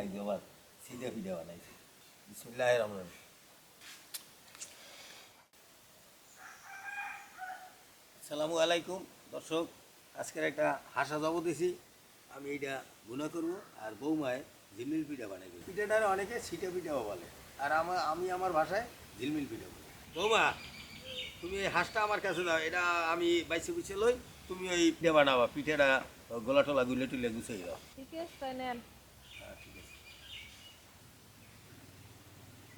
একদম সিধা পিঠা বানাইছে। বিসমিল্লাহির রহমানির রহিম। আসসালামু আলাইকুম দর্শক, আজকের একটা হাসা জব দিছি। আমি এইটা গুণা করবো আর বৌমায় ঝিলমিল পিঠা বানাইব। পিঠাটার অনেকে সিটা পিঠাও বলে, আর আমি আমার ভাষায় ঝিলমিল পিঠা বলি। বৌমা, তুমি এই হাঁসটা আমার কাছে দাও, এটা আমি বাইসে বুঝে লই, তুমি ওই পিঠা বানাবা। পিঠাটা গলা টলা গুলে টুলে গুছিয়ে দাও। ঠিক আছে, তাই নেন। হ্যাঁ, ঠিক আছে।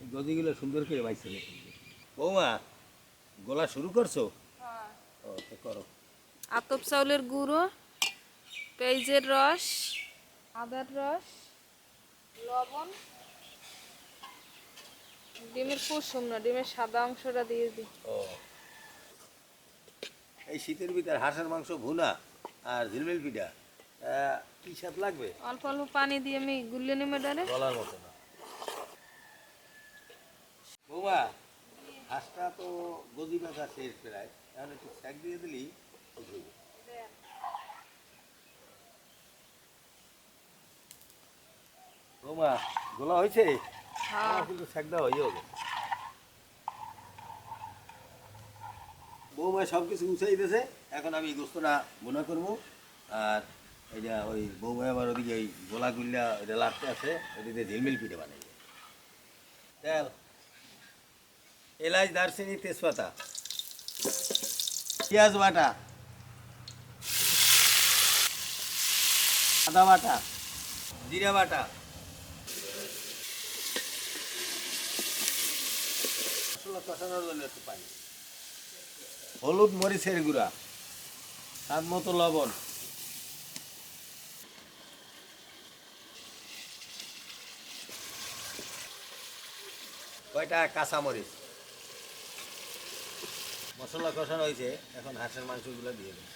এই গদিগুলো সুন্দর করে বাইসে রেখে দিবে। বৌমা, গোলা শুরু করছো? হ্যাঁ। ও তো করো। আতপ চাউলের গুঁড়ো, পেঁয়াজের রস, আদার রস, লবণ, ডিমের কুসুম না, ডিমের সাদা অংশটা দিয়ে দিই। ও, এই শীতের ভিতর হাঁসের মাংস ভুনা আর ঝিলমিল পিঠা, কি স্বাদ লাগবে! অল্প অল্প পানি দিয়ে আমি গুলিয়ে নিমে ডালে। বলার মতো না। বৌমা, হাঁসটা তো গদি বাঁধা শেষ প্রায়, এখন একটু স্যাক দিয়ে দিলেই ঠিক হইবে। বৌমা, গোলা হয়েছে? হ্যাঁ। কিন্তু স্যাক দেওয়া হয়ে যাবে। বৌমা সব কিছু গুছাই দিয়েছে, এখন আমি গোস্তটা ভুনা করবো। আর এটা ওই বৌমা আবার ওদিকে ওই গোলা গুল্লা ওইটা লাটতে আছে, ওদিকে ঝিলমিল পিঠে বানাইবে। তেল, এলাচ, দারচিনি, তেজপাতা, পেঁয়াজ বাটা, আদা বাটা, জিরা বাটা, মশলা কষানোর জন্য একটু পানি, হলুদ মরিচের গুঁড়া, স্বাদ মতো লবণ, কয়টা কাঁচামরিচ। মশলা কষানো হয়েছে, এখন হাঁসের মাংসগুলো দিয়ে দেব।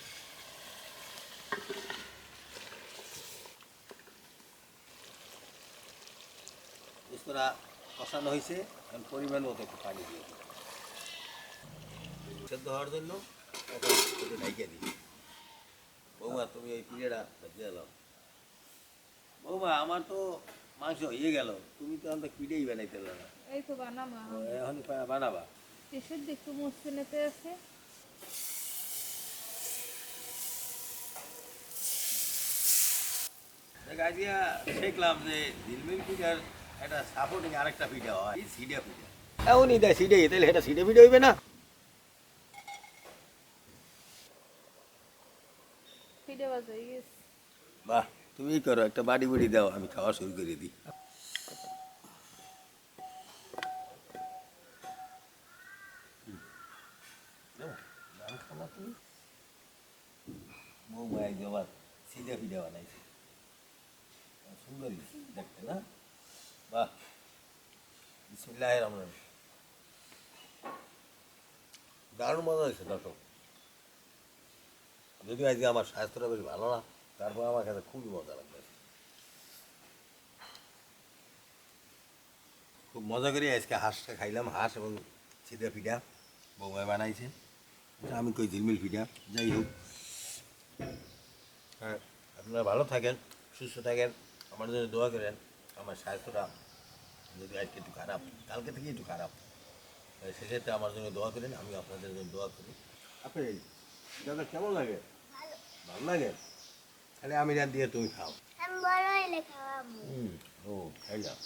গোস্তটা কষানো হয়েছে, এখন পরিমাণ মতো একটু পানি দিয়ে দেব সেদ্ধ হওয়ার জন্য। এখন একটু ঢাইকে দিই। বৌমা, তুমি এই পিঠেটা ভেজে দাও। বৌমা, আমার তো মাংস হয়ে গেল, তুমি তো আমাদের পিঠেই বানাইতে পারো না। এই তো বানাবো এখন বানাবা? শেষের দিক একটু মুছতে নিতে আছে। আজকে দেখলাম যে ঝিলমিল পিঠার একটা সাপোর্টিং আরেকটা পিঠা হয়, সিডা পিঠা। এমনই দেয় সিডে, তাহলে এটা সিডে পিঠা হইবে না? পিঠে বাজা হয়ে গেছে। বাহ, তুমি করো, একটা বাড়ি বাড়ি দাও, আমি খাওয়া শুরু করে দিই। বৌমা একদম সিডা পিঠা বানাইছে, সুন্দরী দেখতে না? বাহ, বিসমিল্লাহির রহমানির রহিম। দারুণ মজা হয়েছে দর্শক। যদিও আজকে আমার স্বাস্থ্যটা বেশ ভালো না, তারপর আমার কাছে খুবই মজা লাগবে। খুব মজা করে আজকে হাঁসটা খাইলাম, হাঁস এবং সিদা পিঠা বৌমায় বানাইছে। এটা আমি কই ঝিলমিল পিঠা। যাই হোক, হ্যাঁ, আপনারা ভালো থাকেন, সুস্থ থাকেন, আমার জন্য দোয়া করেন। আমার স্বাস্থ্যটা যদি আজকে একটু খারাপ, কালকে থেকে একটু খারাপ, সেক্ষেত্রে আমার জন্য দোয়া করেন, আমি আপনাদের জন্য দোয়া করি। আপনি দাদা কেমন লাগে? ভালো লাগে? তাহলে আমি রান দিয়ে তুমি খাও। আমি বড় হইলে খাওয়াবো। ও, খাই যাও।